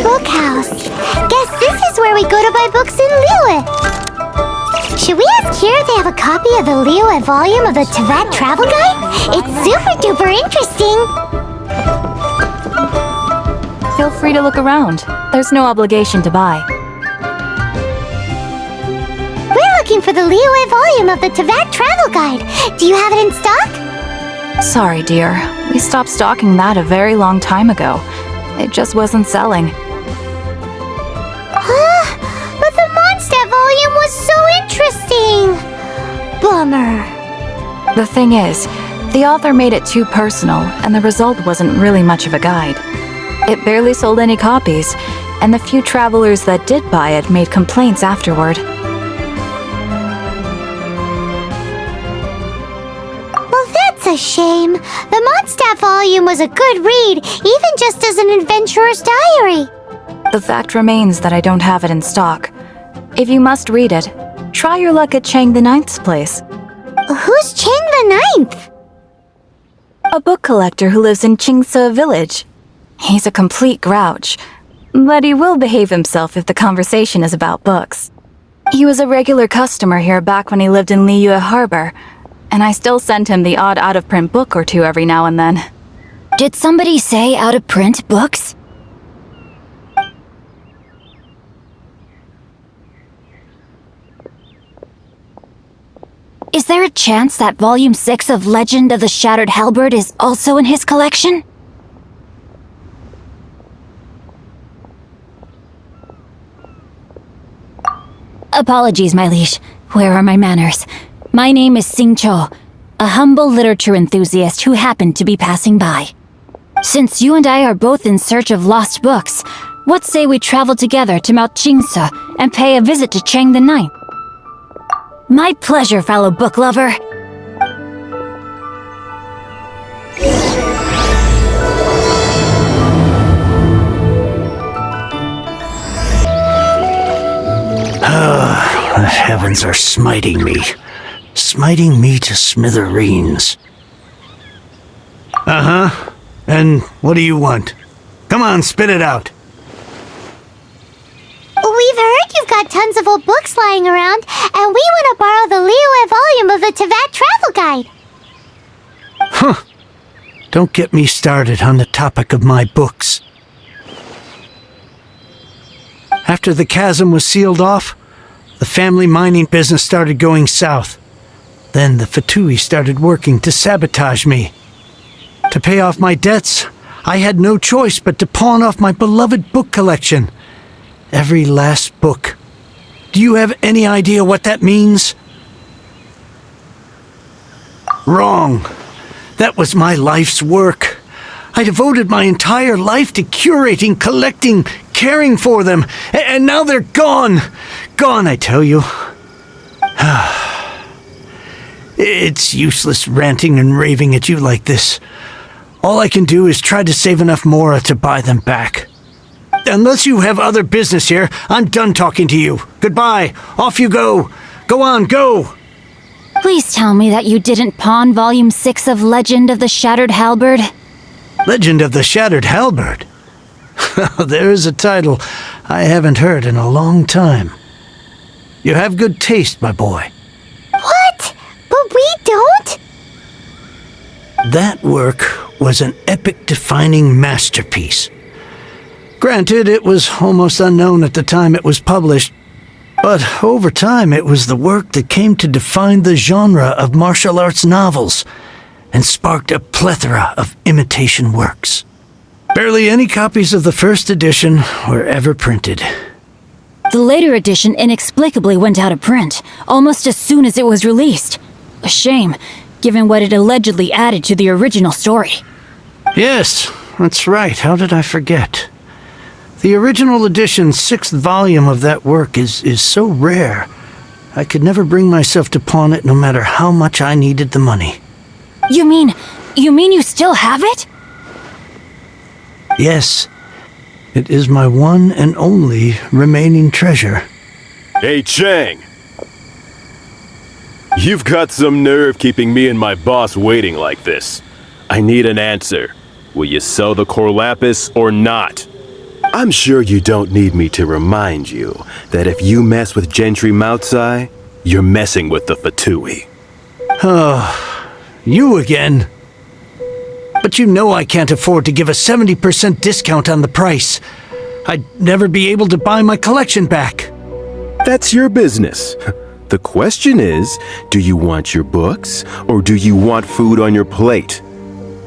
Bookhouse. Guess this is where we go to buy books in Liyue. Should we ask here if they have a copy of the Liyue volume of the Teyvat travel guide? It's super duper interesting. Feel free to look around. There's no obligation to buy. We're looking for the Liyue volume of the Teyvat travel guide. Do you have it in stock? Sorry, dear. We stopped stocking that a very long time ago. It just wasn't selling. But the Mondstadt volume was so interesting! Bummer. The thing is, the author made it too personal, and the result wasn't really much of a guide. It barely sold any copies, and the few travelers that did buy it made complaints afterward. Well, that's a shame. The Mondstadt volume was a good read, even just as an adventurer's diary. The fact remains that I don't have it in stock. If you must read it, try your luck at Chang the Ninth's place. Who's Chang the Ninth? A book collector who lives in Qingse village. He's a complete grouch, but he will behave himself if the conversation is about books. He was a regular customer here back when he lived in Liyue Harbor, and I still send him the odd out-of-print book or two every now and then. Did somebody say out-of-print books? Is there a chance that Volume 6 of Legend of the Shattered Halberd is also in his collection? Apologies, my liege. Where are my manners? My name is Sing Cho, a humble literature enthusiast who happened to be passing by. Since you and I are both in search of lost books, what say we travel together to Mount Qingse and pay a visit to Chang the Ninth? My pleasure, fellow book lover. The heavens are smiting me to smithereens. Uh-huh. And what do you want? Come on, spit it out. We've heard you've got tons of old books lying around, and we want to borrow the Liyue volume of the Teyvat travel guide. Huh. Don't get me started on the topic of my books. After the chasm was sealed off, the family mining business started going south. Then the Fatui started working to sabotage me. To pay off my debts, I had no choice but to pawn off my beloved book collection. Every last book. Do you have any idea what that means? Wrong. That was my life's work. I devoted my entire life to curating, collecting, caring for them, and now they're gone. Gone, I tell you. It's useless ranting and raving at you like this. All I can do is try to save enough mora to buy them back. Unless you have other business here, I'm done talking to you. Goodbye. Off you go. Go on, go. Please tell me that you didn't pawn Volume 6 of Legend of the Shattered Halberd. Legend of the Shattered Halberd? There is a title I haven't heard in a long time. You have good taste, my boy. What? But we don't? That work was an epic-defining masterpiece. Granted, it was almost unknown at the time it was published, but over time it was the work that came to define the genre of martial arts novels and sparked a plethora of imitation works. Barely any copies of the first edition were ever printed. The later edition inexplicably went out of print, almost as soon as it was released. A shame, given what it allegedly added to the original story. Yes, that's right. How did I forget? The original edition's 6th volume of that work is so rare, I could never bring myself to pawn it no matter how much I needed the money. You mean you still have it? Yes, it is my one and only remaining treasure. Hey, Chang! You've got some nerve keeping me and my boss waiting like this. I need an answer. Will you sell the core lapis or not? I'm sure you don't need me to remind you that if you mess with Gentry Moutsai, you're messing with the Fatui. Oh, you again. But you know I can't afford to give a 70% discount on the price. I'd never be able to buy my collection back. That's your business. The question is, do you want your books, or do you want food on your plate?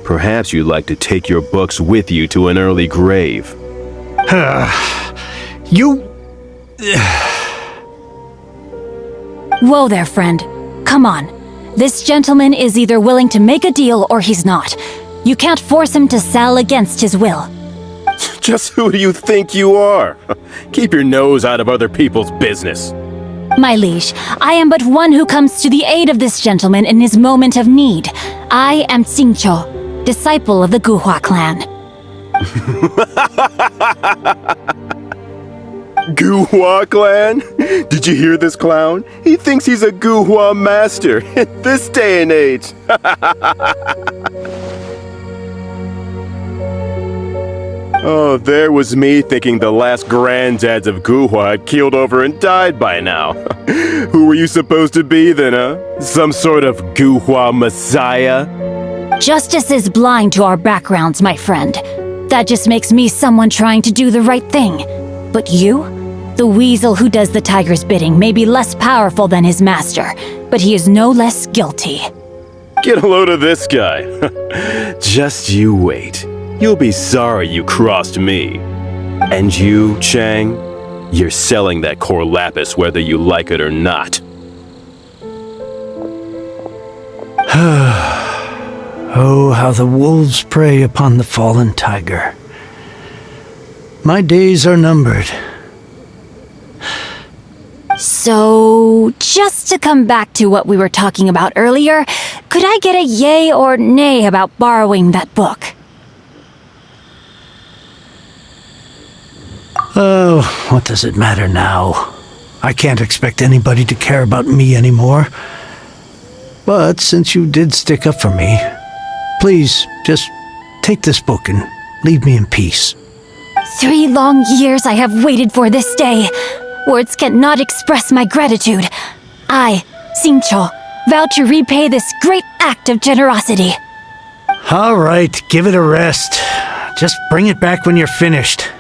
Perhaps you'd like to take your books with you to an early grave. You... Whoa there, friend. Come on. This gentleman is either willing to make a deal or he's not. You can't force him to sell against his will. Just who do you think you are? Keep your nose out of other people's business. My liege, I am but one who comes to the aid of this gentleman in his moment of need. I am Xingqiu, disciple of the Guhua clan. Guhua clan? Did you hear this clown? He thinks he's a Guhua master in this day and age. Oh, there was me thinking the last granddads of Guhua had keeled over and died by now. Who were you supposed to be then, huh? Some sort of Guhua messiah? Justice is blind to our backgrounds, my friend. That just makes me someone trying to do the right thing. But you? The weasel who does the tiger's bidding may be less powerful than his master, but he is no less guilty. Get a load of this guy. Just you wait. You'll be sorry you crossed me. And you, Chang, you're selling that core lapis whether you like it or not. Oh, how the wolves prey upon the fallen tiger. My days are numbered. So, just to come back to what we were talking about earlier, could I get a yay or nay about borrowing that book? Oh, what does it matter now? I can't expect anybody to care about me anymore. But since you did stick up for me, please, just take this book and leave me in peace. 3 long years I have waited for this day. Words cannot express my gratitude. I, Xingqiu, vow to repay this great act of generosity. All right, give it a rest. Just bring it back when you're finished.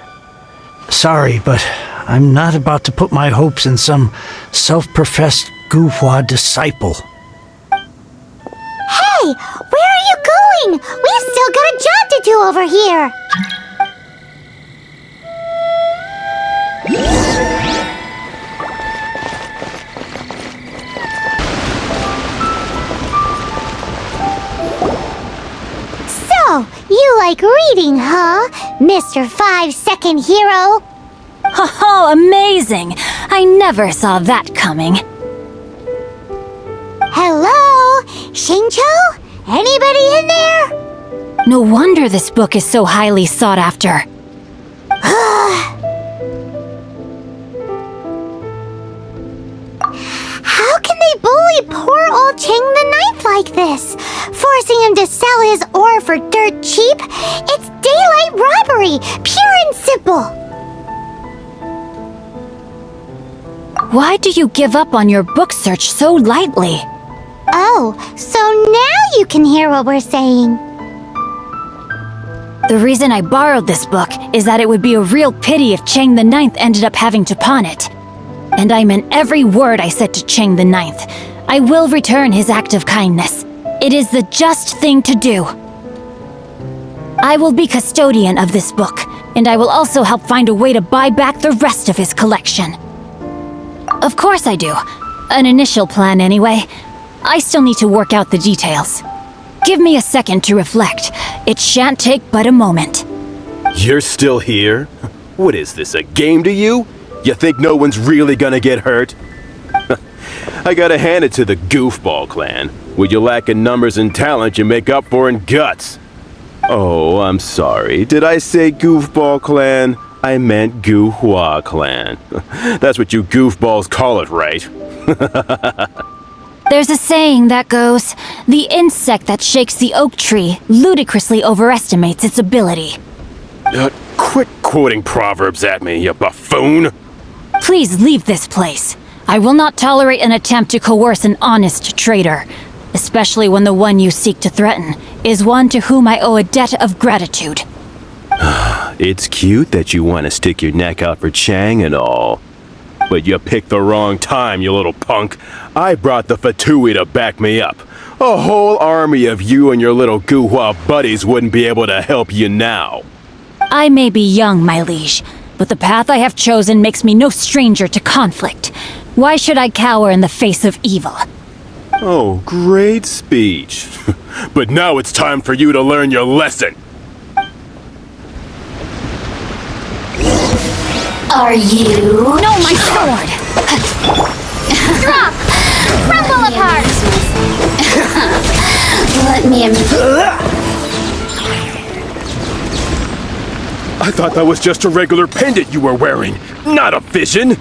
Sorry, but I'm not about to put my hopes in some self-professed Guhua disciple. Hey, where are you going? We've still got a job to do over here. So, you like reading, huh, Mr. 5-second hero? Oh, amazing! I never saw that coming. Hello? Xingqiu? Anybody in there? No wonder this book is so highly sought after. How can they bully poor old Chang the Ninth like this? Forcing him to sell his ore for dirt cheap? It's daylight robbery, pure and simple. Why do you give up on your book search so lightly? Oh, so now you can hear what we're saying. The reason I borrowed this book is that it would be a real pity if Chang the Ninth ended up having to pawn it. And I meant every word I said to Chang the Ninth. I will return his act of kindness. It is the just thing to do. I will be custodian of this book, and I will also help find a way to buy back the rest of his collection. Of course I do. An initial plan anyway. I still need to work out the details. Give me a second to reflect. It shan't take but a moment. You're still here? What is this, a game to you? You think no one's really gonna get hurt? I gotta hand it to the Goofball clan. What you lack in numbers and talent, you make up for in guts. Oh, I'm sorry. Did I say Goofball clan? I meant Guhua clan. That's what you goofballs call it, right? There's a saying that goes, the insect that shakes the oak tree ludicrously overestimates its ability. quoting proverbs at me, you buffoon! Please leave this place. I will not tolerate an attempt to coerce an honest trader, especially when the one you seek to threaten is one to whom I owe a debt of gratitude. It's cute that you want to stick your neck out for Chang and all. But you picked the wrong time, you little punk. I brought the fabulae to back me up. A whole army of you and your little Guhua buddies wouldn't be able to help you now. I may be young, my liege, but the path I have chosen makes me no stranger to conflict. Why should I cower in the face of evil? Oh, great speech. But now it's time for you to learn your lesson. Are you? No, my sword! Drop! Crumble apart! Let me I thought that was just a regular pendant you were wearing, not a vision.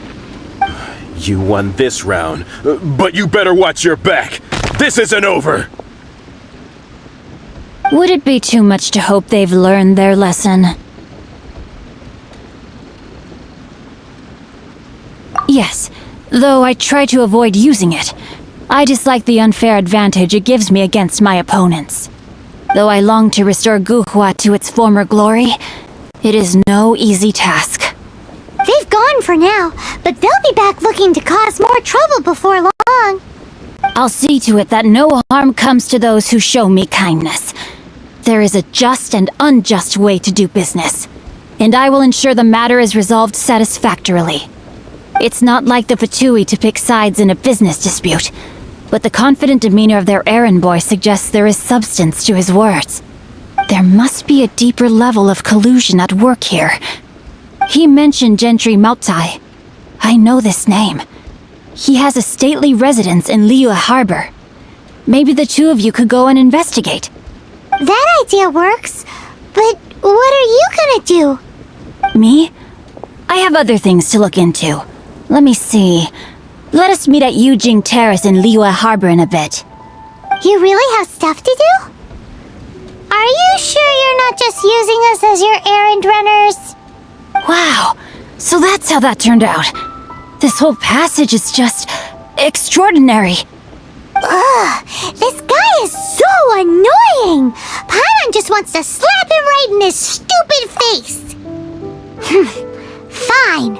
You won this round, but you better watch your back. This isn't over. Would it be too much to hope they've learned their lesson? Yes, though I try to avoid using it. I dislike the unfair advantage it gives me against my opponents. Though I long to restore Guhua to its former glory, it is no easy task. They've gone for now, but they'll be back looking to cause more trouble before long. I'll see to it that no harm comes to those who show me kindness. There is a just and unjust way to do business, and I will ensure the matter is resolved satisfactorily. It's not like the Fatui to pick sides in a business dispute, but the confident demeanor of their errand boy suggests there is substance to his words. There must be a deeper level of collusion at work here. He mentioned Gentry Mautai. I know this name. He has a stately residence in Liyue Harbor. Maybe the two of you could go and investigate. That idea works, but what are you gonna do? Me? I have other things to look into. Let me see. Let us meet at Yujing Terrace in Liyue Harbor in a bit. You really have stuff to do? Are you sure you're not just using us as your errand runners? Wow, so that's how that turned out. This whole passage is just extraordinary. Ugh, this guy is so annoying! Paimon just wants to slap him right in his stupid face! Fine,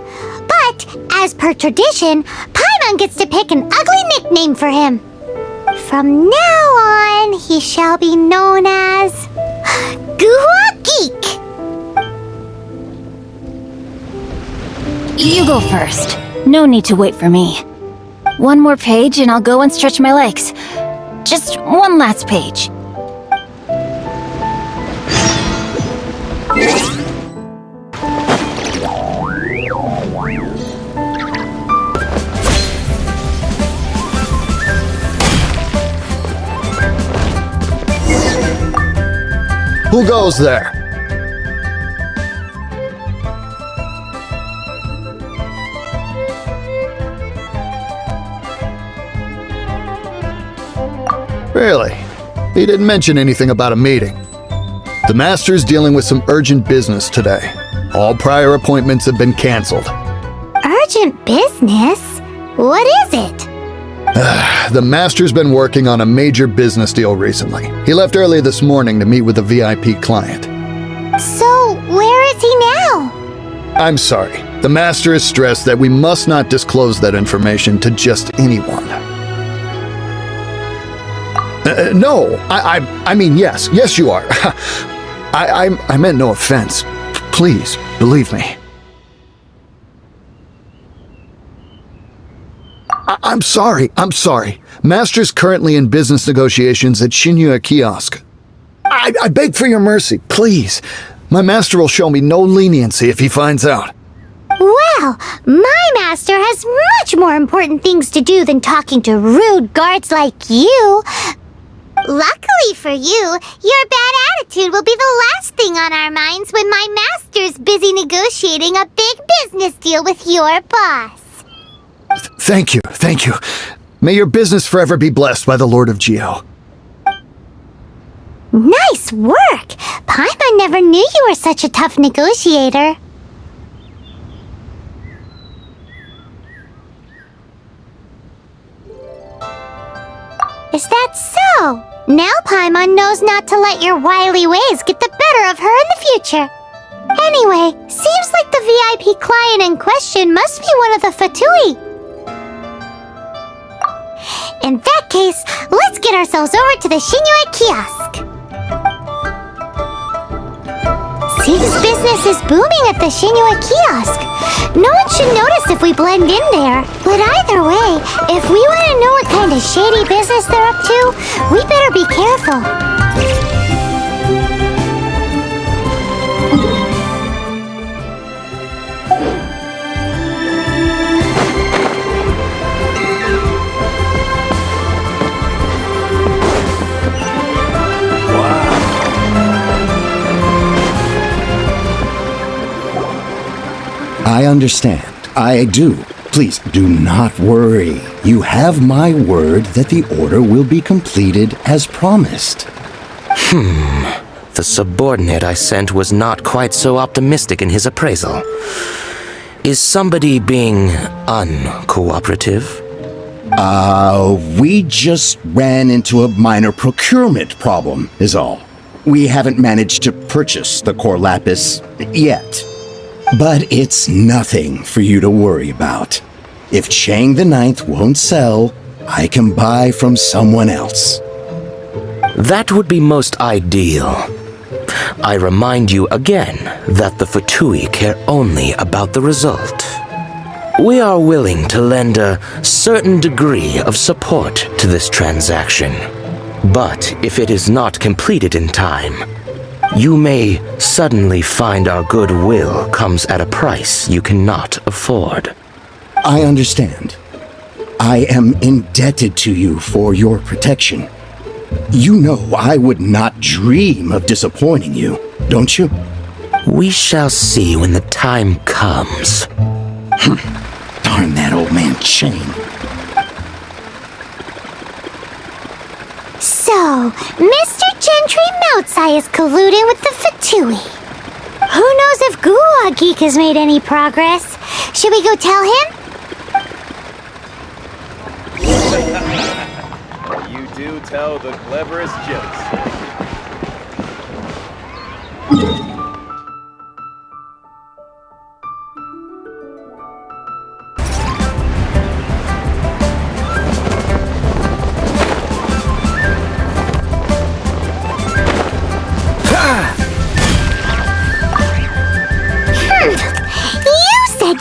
but as per tradition, Paimon gets to pick an ugly nickname for him. From now on, he shall be known as Guhua Geek. You go first. No need to wait for me. One more page and I'll go and stretch my legs. Just one last page. Who goes there? Really? He didn't mention anything about a meeting. The Master's dealing with some urgent business today. All prior appointments have been canceled. Urgent business? What is it? The Master's been working on a major business deal recently. He left early this morning to meet with a VIP client. So, where is he now? I'm sorry. The Master has stressed that we must not disclose that information to just anyone. No, I mean, yes, you are. I meant no offense. Please, believe me. I'm sorry. Master's currently in business negotiations at Shinyue Kiosk. I beg for your mercy, please. My master will show me no leniency if he finds out. Well, my master has much more important things to do than talking to rude guards like you. Luckily for you, your bad attitude will be the last thing on our minds when my master's busy negotiating a big business deal with your boss. Thank you. May your business forever be blessed by the Lord of Geo. Nice work! Paimon never knew you were such a tough negotiator. Is that so? Now Paimon knows not to let your wily ways get the better of her in the future. Anyway, seems like the VIP client in question must be one of the Fatui. In that case, let's get ourselves over to the Shinue kiosk. Seems business is booming at the Shinue kiosk. No one should notice if we blend in there. But either way, if we want to know what kind of shady business they're up to, we better be careful. I understand. I do. Please do not worry. You have my word that the order will be completed as promised. The subordinate I sent was not quite so optimistic in his appraisal. Is somebody being uncooperative? We just ran into a minor procurement problem, is all. We haven't managed to purchase the core lapis yet. But it's nothing for you to worry about. If Chang the Ninth won't sell, I can buy from someone else. That would be most ideal. I remind you again that the Fatui care only about the result. We are willing to lend a certain degree of support to this transaction. But if it is not completed in time, you may suddenly find our goodwill comes at a price you cannot afford. I understand. I am indebted to you for your protection. You know I would not dream of disappointing you, don't you? We shall see when the time comes. Darn that old man Chang. So, Mr. Gentry Moutsai is colluding with the Fatui. Who knows if Gua Geek has made any progress? Should we go tell him? You do tell the cleverest jokes.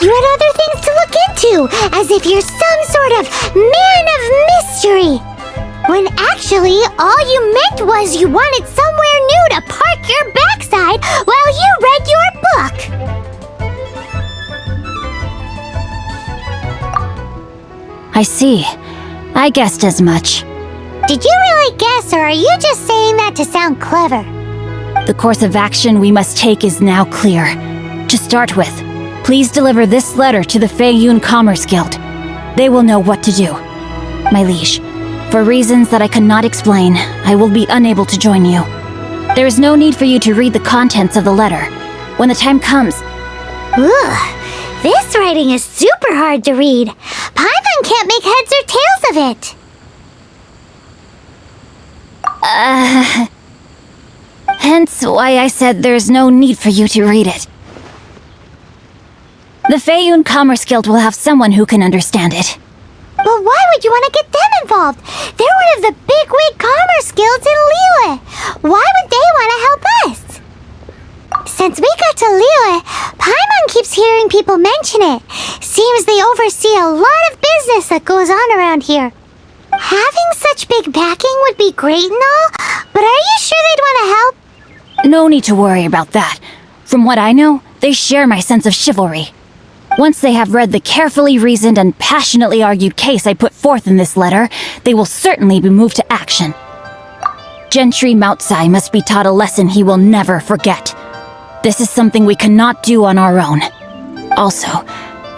You had other things to look into, as if you're some sort of man of mystery. When actually, all you meant was you wanted somewhere new to park your backside while you read your book. I see. I guessed as much. Did you really guess, or are you just saying that to sound clever? The course of action we must take is now clear. To start with, please deliver this letter to the Feiyun Commerce Guild. They will know what to do. My liege, for reasons that I cannot explain, I will be unable to join you. There is no need for you to read the contents of the letter. When the time comes... Ugh, this writing is super hard to read. Paimon can't make heads or tails of it. Hence why I said there's no need for you to read it. The Feiyun Commerce Guild will have someone who can understand it. But why would you want to get them involved? They're one of the bigwig commerce guilds in Liyue. Why would they want to help us? Since we got to Liyue, Paimon keeps hearing people mention it. Seems they oversee a lot of business that goes on around here. Having such big backing would be great and all, but are you sure they'd want to help? No need to worry about that. From what I know, they share my sense of chivalry. Once they have read the carefully reasoned and passionately argued case I put forth in this letter, they will certainly be moved to action. Gentry Moutsai must be taught a lesson he will never forget. This is something we cannot do on our own. Also,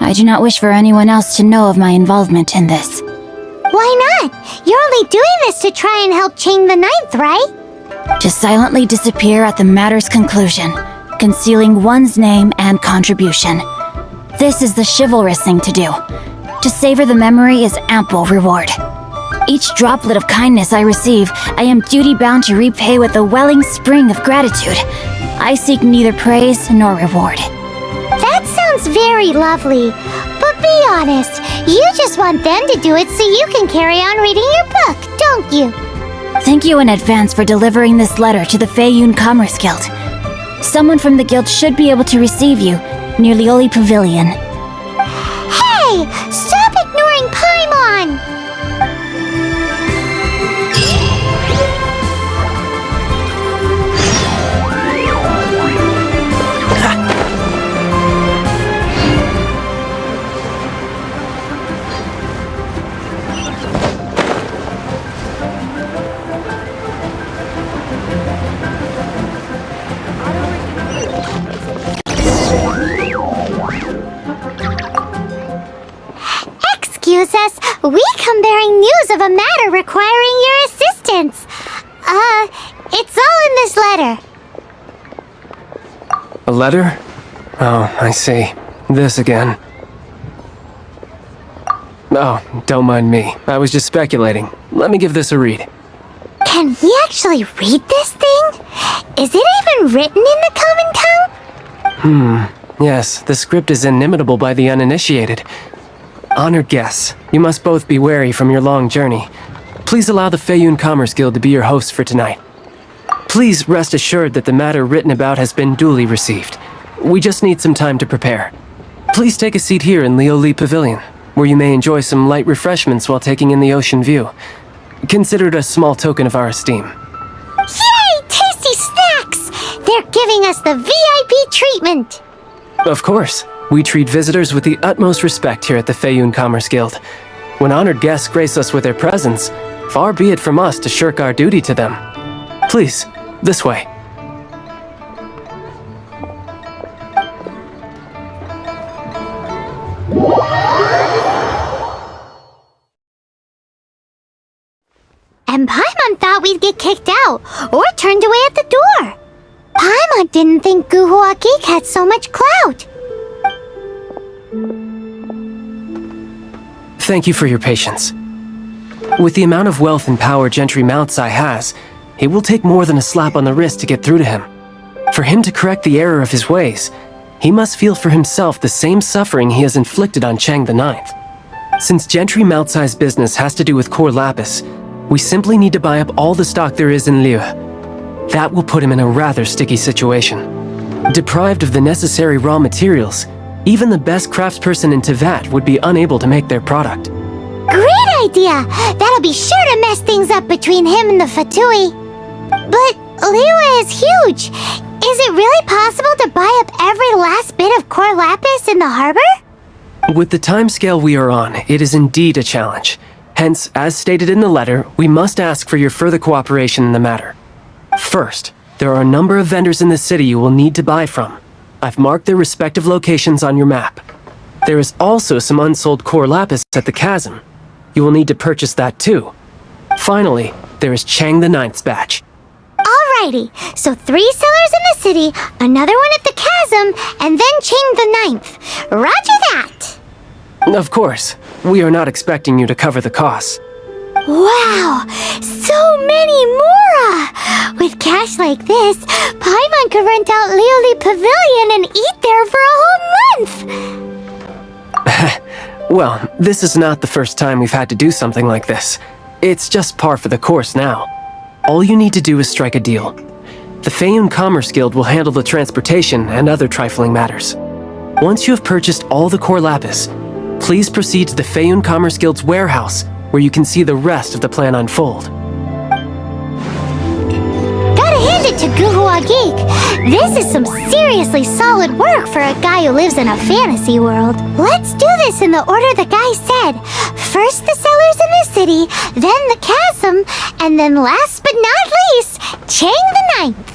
I do not wish for anyone else to know of my involvement in this. Why not? You're only doing this to try and help Chang the Ninth, right? To silently disappear at the matter's conclusion, concealing one's name and contribution. This is the chivalrous thing to do. To savor the memory is ample reward. Each droplet of kindness I receive, I am duty-bound to repay with a welling spring of gratitude. I seek neither praise nor reward. That sounds very lovely. But be honest, you just want them to do it so you can carry on reading your book, don't you? Thank you in advance for delivering this letter to the Feiyun Commerce Guild. Someone from the guild should be able to receive you near Liyue Pavilion. Hey! Stop ignoring Paimon! Excuse us, we come bearing news of a matter requiring your assistance. It's all in this letter. A letter? Oh, I see. This again. Oh, don't mind me. I was just speculating. Let me give this a read. Can we actually read this thing? Is it even written in the common tongue? Yes, the script is inimitable by the uninitiated. Honored guests, you must both be wary from your long journey. Please allow the Feiyun Commerce Guild to be your hosts for tonight. Please rest assured that the matter written about has been duly received. We just need some time to prepare. Please take a seat here in Liyue Pavilion, where you may enjoy some light refreshments while taking in the ocean view. Consider it a small token of our esteem. Yay! Tasty snacks! They're giving us the VIP treatment! Of course. We treat visitors with the utmost respect here at the Feiyun Commerce Guild. When honored guests grace us with their presence, far be it from us to shirk our duty to them. Please, this way. And Paimon thought we'd get kicked out, or turned away at the door. Paimon didn't think Guhua Geek had so much clout. Thank you for your patience. With the amount of wealth and power Gentry Moutsai has, it will take more than a slap on the wrist to get through to him. For him to correct the error of his ways, he must feel for himself the same suffering he has inflicted on Chang the Ninth. Since Gentry Moutsai's business has to do with core lapis, we simply need to buy up all the stock there is in Liyue. That will put him in a rather sticky situation. Deprived of the necessary raw materials, even the best craftsperson in Tevat would be unable to make their product. Great idea! That'll be sure to mess things up between him and the Fatui. But Liyue is huge. Is it really possible to buy up every last bit of core lapis in the harbor? With the timescale we are on, it is indeed a challenge. Hence, as stated in the letter, we must ask for your further cooperation in the matter. First, there are a number of vendors in the city you will need to buy from. I've marked their respective locations on your map. There is also some unsold core lapis at the chasm. You will need to purchase that too. Finally, there is Chang the Ninth's batch. Alrighty, so 3 sellers in the city, another one at the chasm, and then Chang the Ninth. Roger that! Of course, we are not expecting you to cover the costs. Wow, so many more! With cash like this, Paimon could rent out Liyue Pavilion and eat there for a whole month! Well, this is not the first time we've had to do something like this. It's just par for the course now. All you need to do is strike a deal. The Feiyun Commerce Guild will handle the transportation and other trifling matters. Once you have purchased all the core lapis, please proceed to the Feiyun Commerce Guild's warehouse, where you can see the rest of the plan unfold. Gotta hand it to Guhua Geek. This is some seriously solid work for a guy who lives in a fantasy world. Let's do this in the order the guy said. First the sellers in the city, then the chasm, and then last but not least, Chang the Ninth.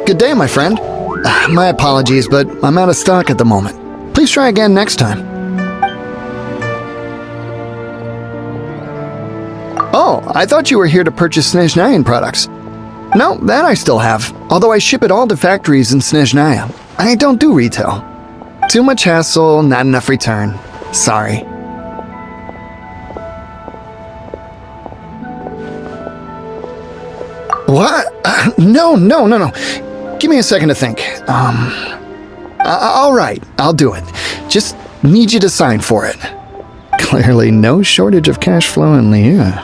Good day, my friend. My apologies, but I'm out of stock at the moment. Please try again next time. Oh, I thought you were here to purchase Snezhnayan products. No, that I still have, although I ship it all to factories in Snezhnaya. I don't do retail. Too much hassle, not enough return. Sorry. What? No. Give me a second to think. All right, I'll do it. Just need you to sign for it. Clearly no shortage of cash flow in Liyue.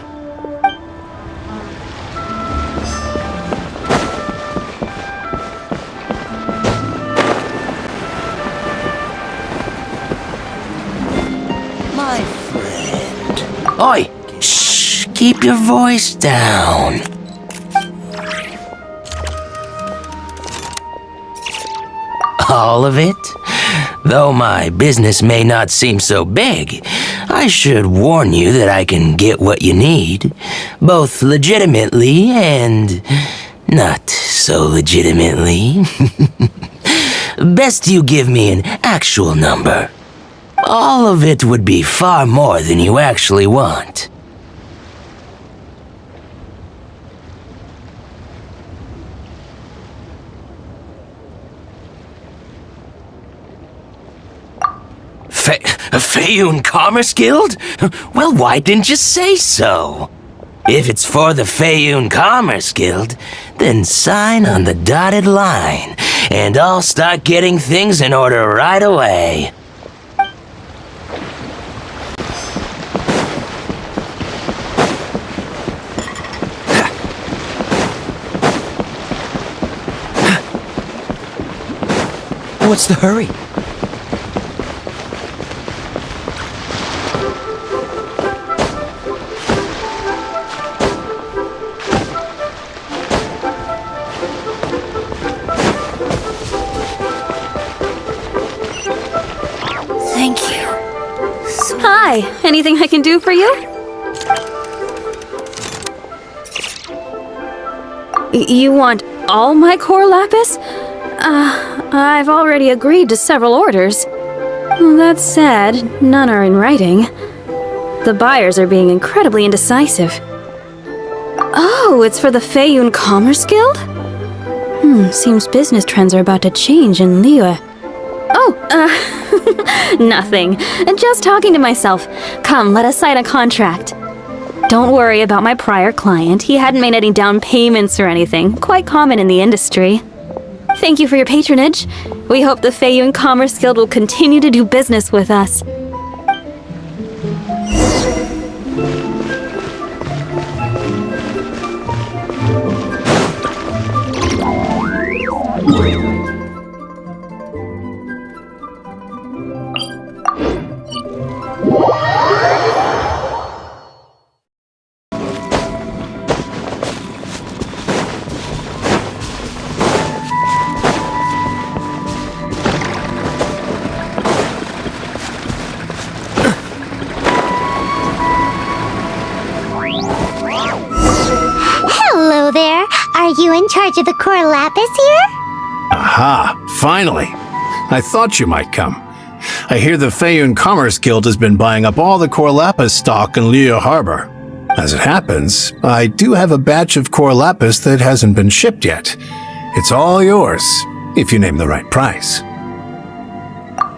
Oi! Shh! Keep your voice down. All of it? Though my business may not seem so big, I should warn you that I can get what you need, both legitimately and not so legitimately. Best you give me an actual number. All of it would be far more than you actually want. Feiyun Commerce Guild? Well, why didn't you say so? If it's for the Feiyun Commerce Guild, then sign on the dotted line, and I'll start getting things in order right away. What's the hurry? Thank you. Hi, anything I can do for you? You want all my core lapis? I've already agreed to several orders. That said, none are in writing. The buyers are being incredibly indecisive. Oh, it's for the Feiyun Commerce Guild? Seems business trends are about to change in Liyue. Oh, nothing. Just talking to myself. Come, let us sign a contract. Don't worry about my prior client. He hadn't made any down payments or anything. Quite common in the industry. Thank you for your patronage. We hope the Feiyun Commerce Guild will continue to do business with us. Hello there. Are you in charge of the core lapis here? Aha, finally. I thought you might come. I hear the Feiyun Commerce Guild has been buying up all the core lapis stock in Liyue Harbor. As it happens, I do have a batch of core lapis that hasn't been shipped yet. It's all yours, if you name the right price.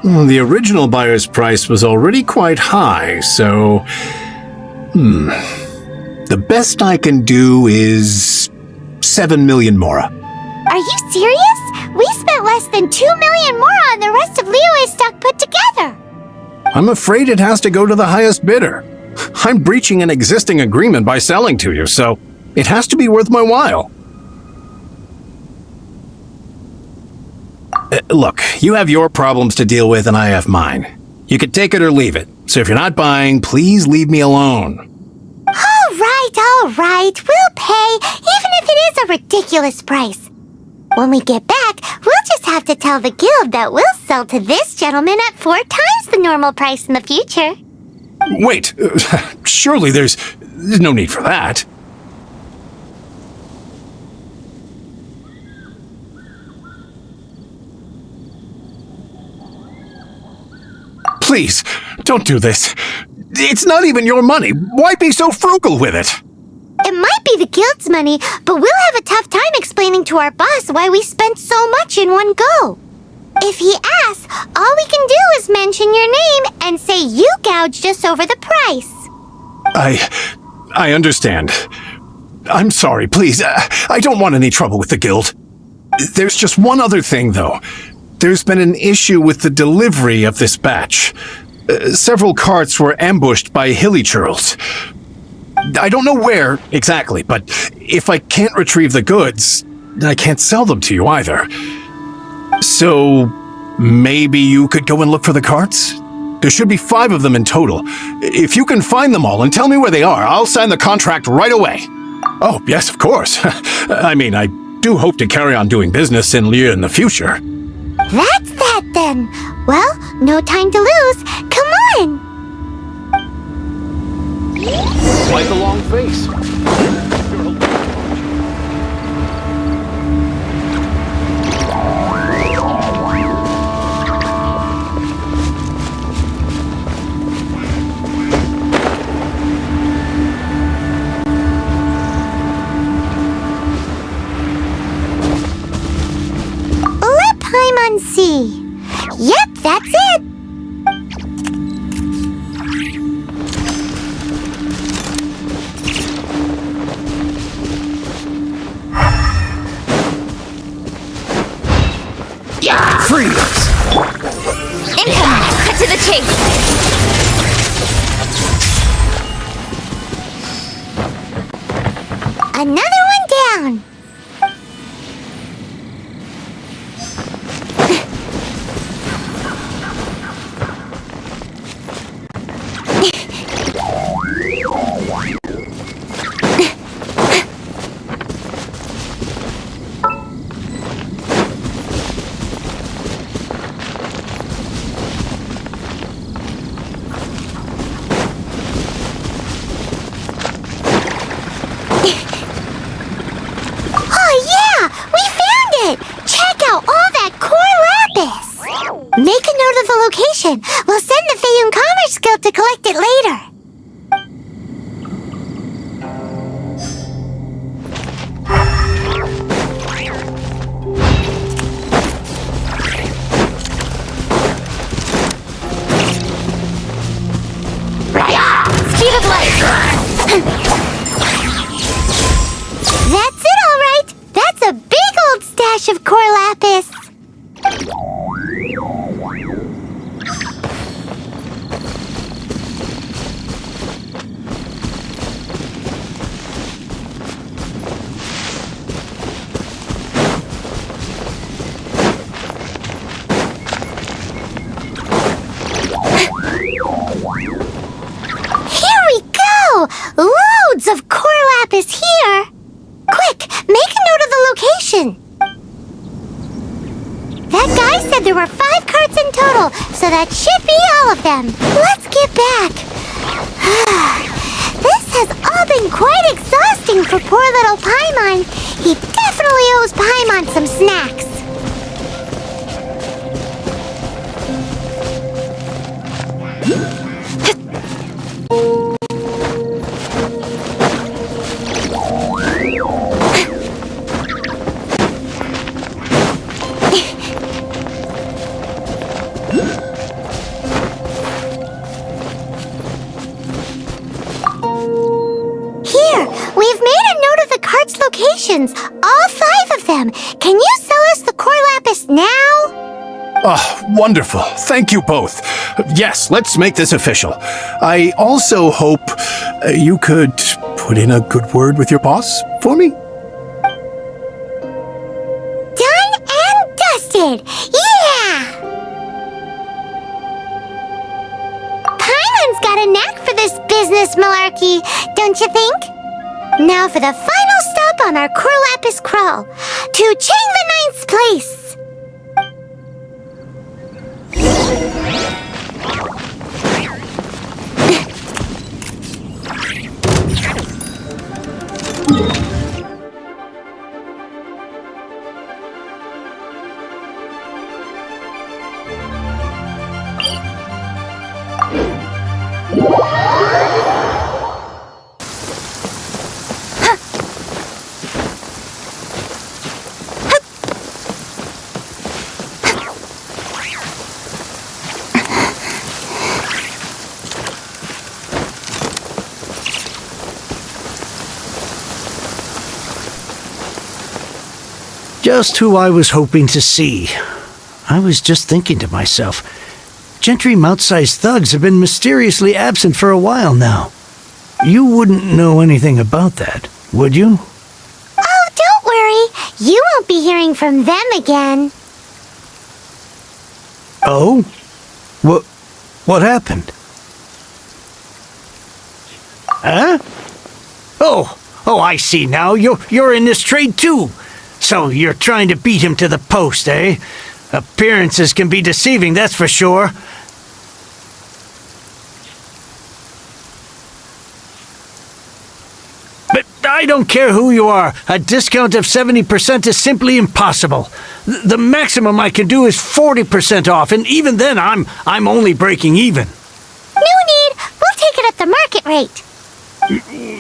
The original buyer's price was already quite high, so... The best I can do is 7 million mora. Are you serious? We spent less than 2 million more on the rest of Liyue's stock put together. I'm afraid it has to go to the highest bidder. I'm breaching an existing agreement by selling to you, so it has to be worth my while. Look, you have your problems to deal with and I have mine. You can take it or leave it, so if you're not buying, please leave me alone. All right, we'll pay, even if it is a ridiculous price. When we get back, we'll just have to tell the guild that we'll sell to this gentleman at 4 times the normal price in the future. Wait, surely there's no need for that. please, don't do this. It's not even your money. Why be so frugal with it? It might be the guild's money, but we'll have a tough time explaining to our boss why we spent so much in one go. If he asks, all we can do is mention your name and say you gouged us over the price. I understand. I'm sorry, please. I don't want any trouble with the guild. There's just one other thing, though. There's been an issue with the delivery of this batch. Several carts were ambushed by hilly churls. I don't know where exactly, but if I can't retrieve the goods, I can't sell them to you either. So, maybe you could go and look for the carts? There should be 5 of them in total. If you can find them all and tell me where they are, I'll sign the contract right away. Oh, yes, of course. I mean, I do hope to carry on doing business in Liyue in the future. That's that then. Well, no time to lose. Come on! Like a long face. Let Paimon see. Yep, that's it. Freeze! Incoming! Cut to the chase! Another one down. Make a note of the location. We'll send the Fayun Commerce Guild to collect it later. Speed of light! That's it, all right. That's a big old stash of core lapis. Here we go! Loads of core lapis here! Quick, make a note of the location. That guy said there were 5 carts in total, so that should be all of them. Let's get back. This has all been quite exhausting for poor little Paimon. He definitely owes Paimon some snacks. We've made a note of the cart's locations, all 5 of them. Can you sell us the core lapis now? Oh, wonderful. Thank you both. Yes, let's make this official. I also hope you could put in a good word with your boss for me. Done and dusted. Yeah! Paimon's got a knack for this business malarkey, don't you think? Now for the final stop on our core lapis crawl, to Chang the Ninth's place. Just who I was hoping to see. I was just thinking to myself, gentry mouth-sized thugs have been mysteriously absent for a while now. You wouldn't know anything about that, would you? Oh, don't worry. You won't be hearing from them again. Oh? What happened? Huh? Oh, I see now. You're in this trade too. So you're trying to beat him to the post, eh? Appearances can be deceiving, that's for sure. But I don't care who you are. A discount of 70% is simply impossible. The maximum I can do is 40% off, and even then I'm only breaking even. No need. We'll take it at the market rate.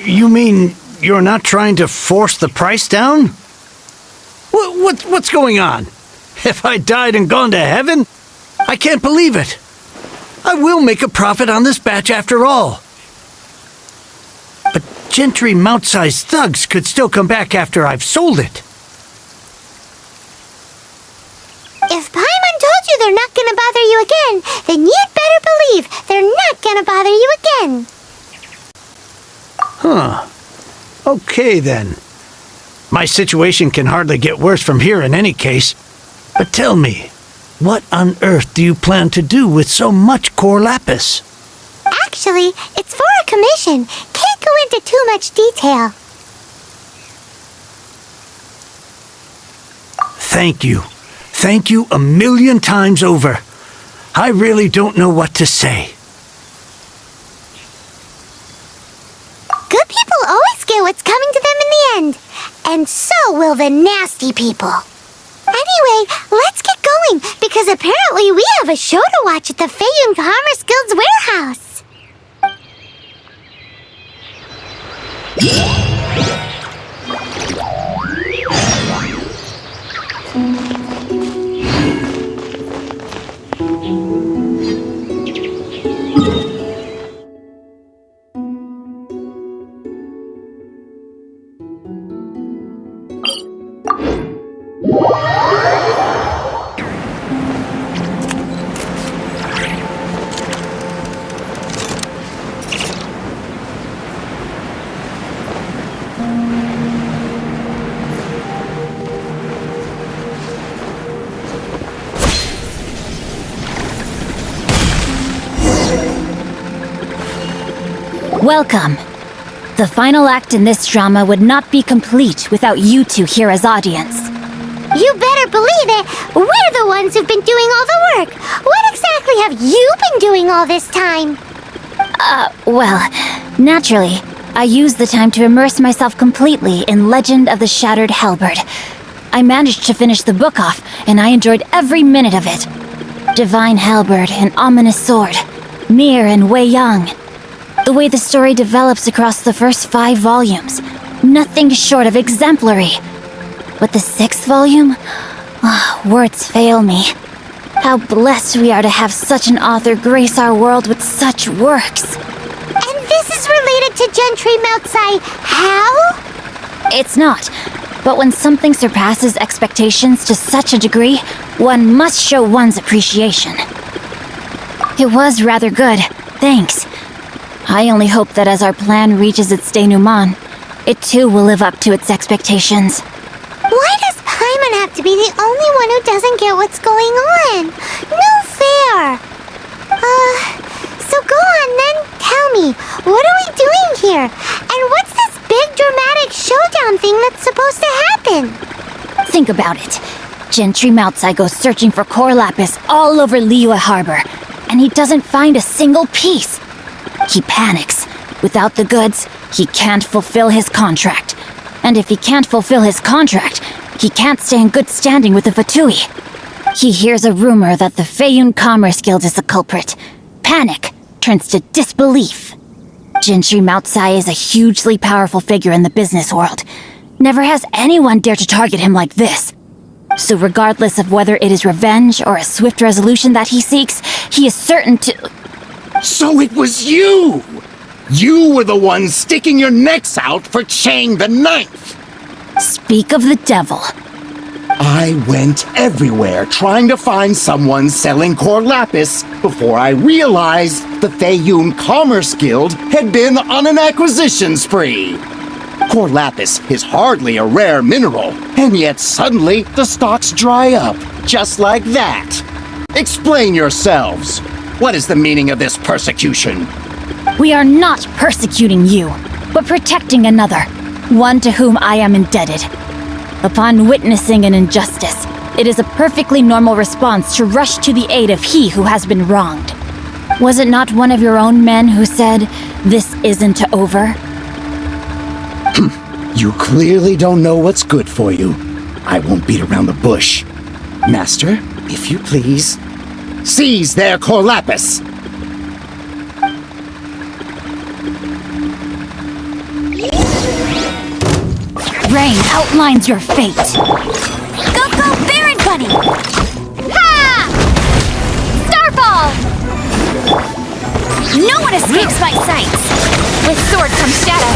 You mean you're not trying to force the price down? What's going on? Have I died and gone to heaven? I can't believe it. I will make a profit on this batch after all. But gentry mouth-sized thugs could still come back after I've sold it. If Paimon told you they're not gonna bother you again, then you'd better believe they're not gonna bother you again. Huh. Okay then. My situation can hardly get worse from here in any case. But tell me, what on earth do you plan to do with so much core lapis? Actually, it's for a commission. Can't go into too much detail. Thank you. Thank you a million times over. I really don't know what to say. Good people always get what's coming to them in the end. And so will the nasty people. Anyway, let's get going, because apparently we have a show to watch at the Feiyun Commerce Guild's warehouse. Welcome. The final act in this drama would not be complete without you two here as audience. You better believe it. We're the ones who've been doing all the work. What exactly have you been doing all this time? Well, naturally, I used the time to immerse myself completely in Legend of the Shattered Halberd. I managed to finish the book off, and I enjoyed every minute of it. Divine Halberd, an ominous sword. Mir and Wei Yang. The way the story develops across the first 5 volumes, nothing short of exemplary. But the 6th volume? Words fail me. How blessed we are to have such an author grace our world with such works. And this is related to Gentry Moutsai. How? It's not. But when something surpasses expectations to such a degree, one must show one's appreciation. It was rather good, thanks. I only hope that as our plan reaches its denouement, it too will live up to its expectations. Why does Paimon have to be the only one who doesn't get what's going on? No fair. So go on then, tell me, what are we doing here? And what's this big dramatic showdown thing that's supposed to happen? Think about it. Gentry Moutsai goes searching for core lapis all over Liyue Harbor, and he doesn't find a single piece. He panics. Without the goods, he can't fulfill his contract. And if he can't fulfill his contract, he can't stay in good standing with the Fatui. He hears a rumor that the Feiyun Commerce Guild is the culprit. Panic turns to disbelief. Gentry Moutsai is a hugely powerful figure in the business world. Never has anyone dared to target him like this. So regardless of whether it is revenge or a swift resolution that he seeks, he is certain to... So it was you! You were the one sticking your necks out for Chang the Ninth! Speak of the devil. I went everywhere trying to find someone selling core lapis before I realized the Feiyun Commerce Guild had been on an acquisition spree. Core lapis is hardly a rare mineral, and yet suddenly the stocks dry up, just like that. Explain yourselves. What is the meaning of this persecution? We are not persecuting you, but protecting another, one to whom I am indebted. Upon witnessing an injustice, it is a perfectly normal response to rush to the aid of he who has been wronged. Was it not one of your own men who said, "This isn't over"? You clearly don't know what's good for you. I won't beat around the bush. Master, if you please, seize their core lapis! Rain outlines your fate. Go, go, Baron Bunny! Ha! Starfall! No one escapes my sights! With sword comes shadow.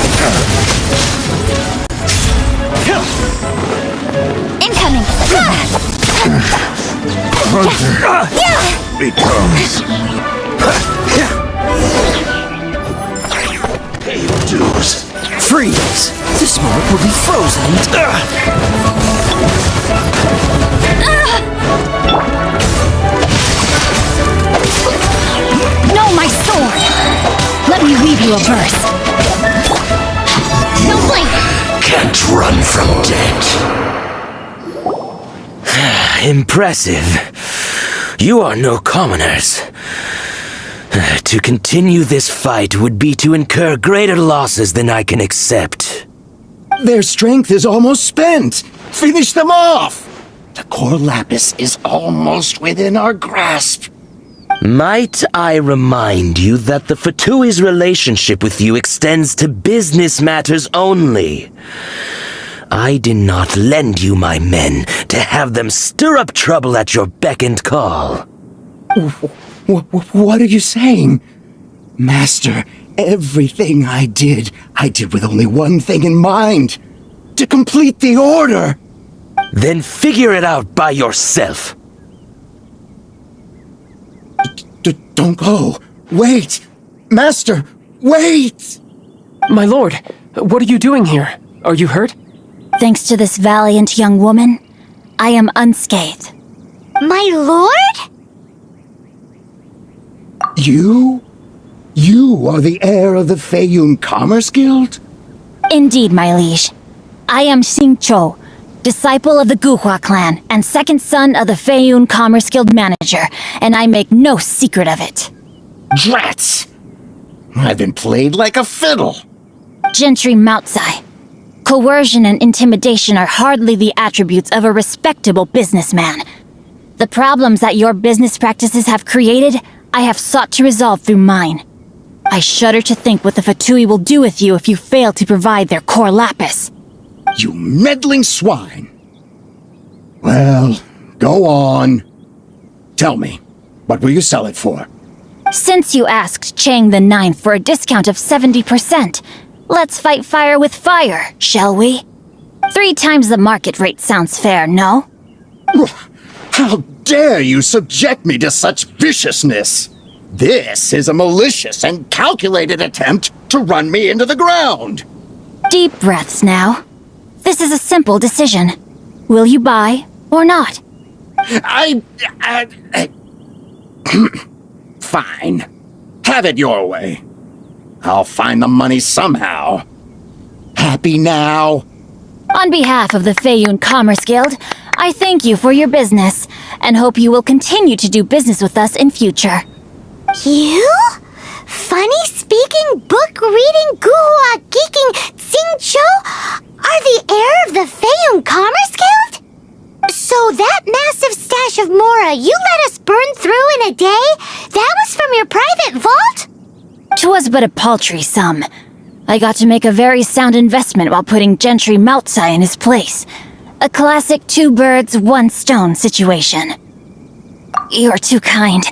Incoming! Becomes pay your dues. Freeze! This moment will be frozen. No, my sword! Let me weave you a verse. No blink! Can't run from death. Impressive. You are no commoners. To continue this fight would be to incur greater losses than I can accept. Their strength is almost spent. Finish them off! The core lapis is almost within our grasp. Might I remind you that the Fatui's relationship with you extends to business matters only? I did not lend you my men to have them stir up trouble at your beck and call. What are you saying? Master, everything I did with only one thing in mind. To complete the order. Then figure it out by yourself. Don't go. Wait. Master, wait! My lord, what are you doing here? Are you hurt? Thanks to this valiant young woman, I am unscathed. My lord? You? You are the heir of the Feiyun Commerce Guild? Indeed, my liege. I am Xingqiu, disciple of the Guhua clan and second son of the Feiyun Commerce Guild manager, and I make no secret of it. Drats! I've been played like a fiddle. Gentry Moutsai. Coercion and intimidation are hardly the attributes of a respectable businessman. The problems that your business practices have created, I have sought to resolve through mine. I shudder to think what the Fatui will do with you if you fail to provide their core lapis. You meddling swine! Well, go on. Tell me, what will you sell it for? Since you asked Chang the Ninth for a discount of 70%, let's fight fire with fire, shall we? 3 times the market rate sounds fair, no? How dare you subject me to such viciousness? This is a malicious and calculated attempt to run me into the ground. Deep breaths now. This is a simple decision. Will you buy or not? Fine. Have it your way. I'll find the money somehow. Happy now? On behalf of the Feiyun Commerce Guild, I thank you for your business and hope you will continue to do business with us in future. You? Funny speaking, book reading, guhua geeking Xingqiu are the heir of the Feiyun Commerce Guild? So that massive stash of Mora you let us burn through in a day, that was from your private vault? 'Twas but a paltry sum. I got to make a very sound investment while putting Gentry Moutsai in his place. A classic 2 birds, 1 stone situation. You're too kind.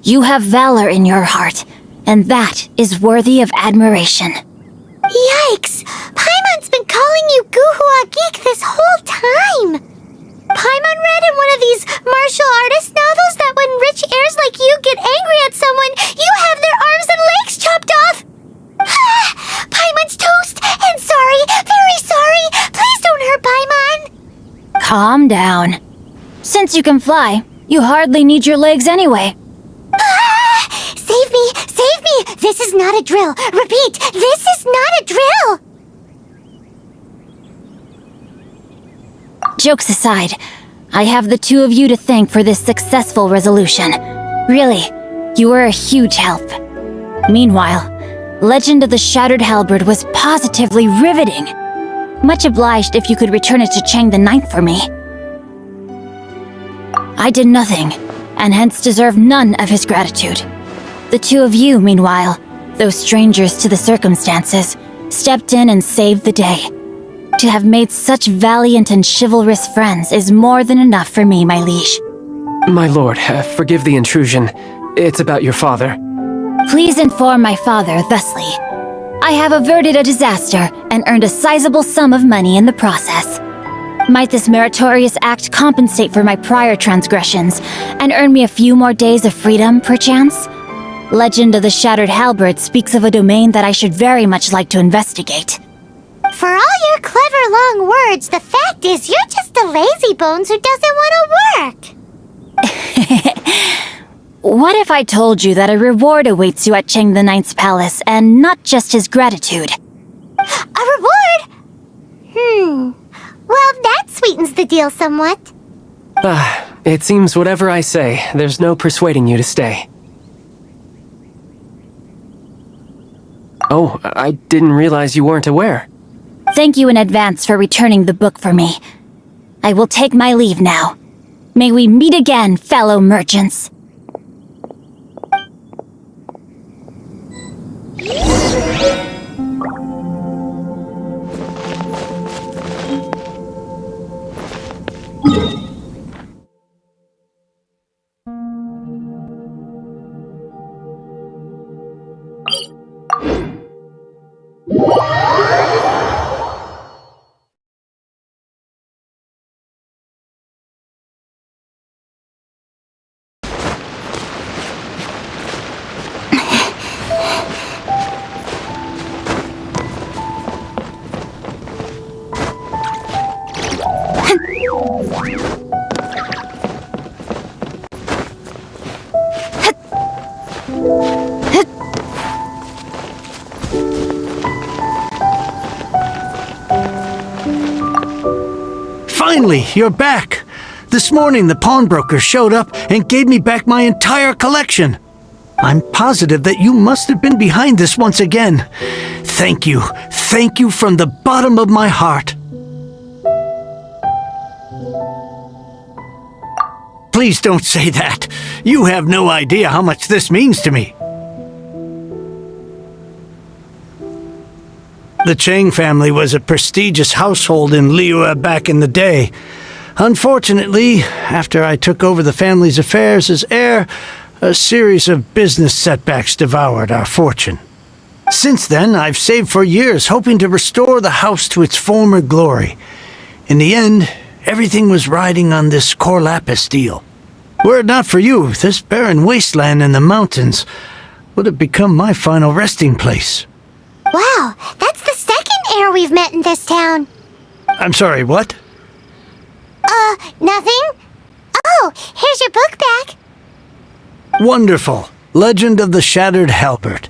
You have valor in your heart, and that is worthy of admiration. Yikes! Paimon's been calling you Guhua Geek this whole time! Paimon read in one of these martial artist novels that when rich heirs like you get angry at someone, you have their arms and legs chopped off. Paimon's toast, and sorry, very sorry. Please don't hurt Paimon. Calm down. Since you can fly, you hardly need your legs anyway. Save me, save me. This is not a drill. Repeat, this is not a drill. Jokes aside, I have the two of you to thank for this successful resolution. Really, you were a huge help. Meanwhile, Legend of the Shattered Halberd was positively riveting. Much obliged if you could return it to Chang the Ninth for me. I did nothing, and hence deserve none of his gratitude. The two of you, meanwhile, though strangers to the circumstances, stepped in and saved the day. To have made such valiant and chivalrous friends is more than enough for me, my liege. My lord, forgive the intrusion. It's about your father. Please inform my father thusly. I have averted a disaster and earned a sizable sum of money in the process. Might this meritorious act compensate for my prior transgressions and earn me a few more days of freedom, perchance? Legend of the Shattered Halberd speaks of a domain that I should very much like to investigate. For all your clever long words, the fact is you're just a lazy bones who doesn't want to work. What if I told you that a reward awaits you at Chang the Ninth's palace, and not just his gratitude? A reward? Well, that sweetens the deal somewhat. It seems whatever I say, there's no persuading you to stay. Oh, I didn't realize you weren't aware. Thank you in advance for returning the book for me. I will take my leave now. May we meet again, fellow merchants. Finally, you're back. This morning, the pawnbroker showed up and gave me back my entire collection. I'm positive that you must have been behind this once again. Thank you. Thank you from the bottom of my heart. Please don't say that. You have no idea how much this means to me. The Chang family was a prestigious household in Liyue back in the day. Unfortunately, after I took over the family's affairs as heir, a series of business setbacks devoured our fortune. Since then, I've saved for years, hoping to restore the house to its former glory. In the end, everything was riding on this core lapis deal. Were it not for you, this barren wasteland in the mountains would have become my final resting place. Wow, that's the second heir we've met in this town. I'm sorry, what? Nothing? Oh, here's your book back. Wonderful. Legend of the Shattered Halberd.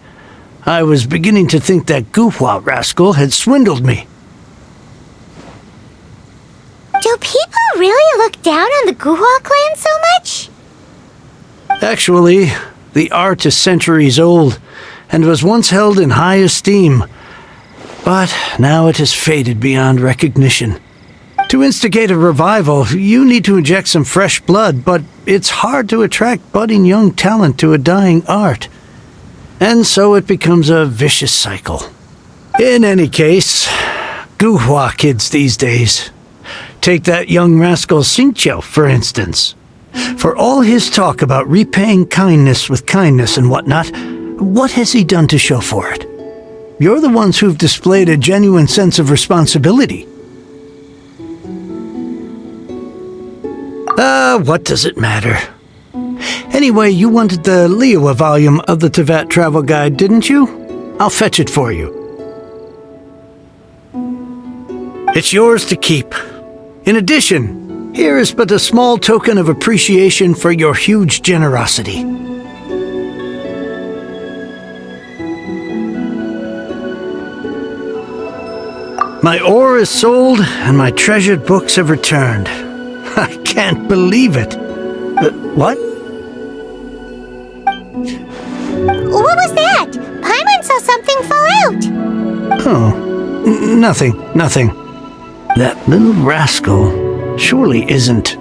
I was beginning to think that Guhua rascal had swindled me. Do people really look down on the Guhua clan so much? Actually, the art is centuries old and was once held in high esteem. But now it has faded beyond recognition. To instigate a revival, you need to inject some fresh blood, but it's hard to attract budding young talent to a dying art. And so it becomes a vicious cycle. In any case, Guhua kids these days. Take that young rascal Xingqiu, for instance. For all his talk about repaying kindness with kindness and whatnot, what has he done to show for it? You're the ones who've displayed a genuine sense of responsibility. What does it matter? Anyway, you wanted the liyue volume of the Teyvat travel guide, didn't you? I'll fetch it for you. It's yours to keep. In addition, here is but a small token of appreciation for your huge generosity. My ore is sold, and my treasured books have returned. I can't believe it. What? What was that? Paimon saw something fall out. Oh, nothing. That little rascal surely isn't...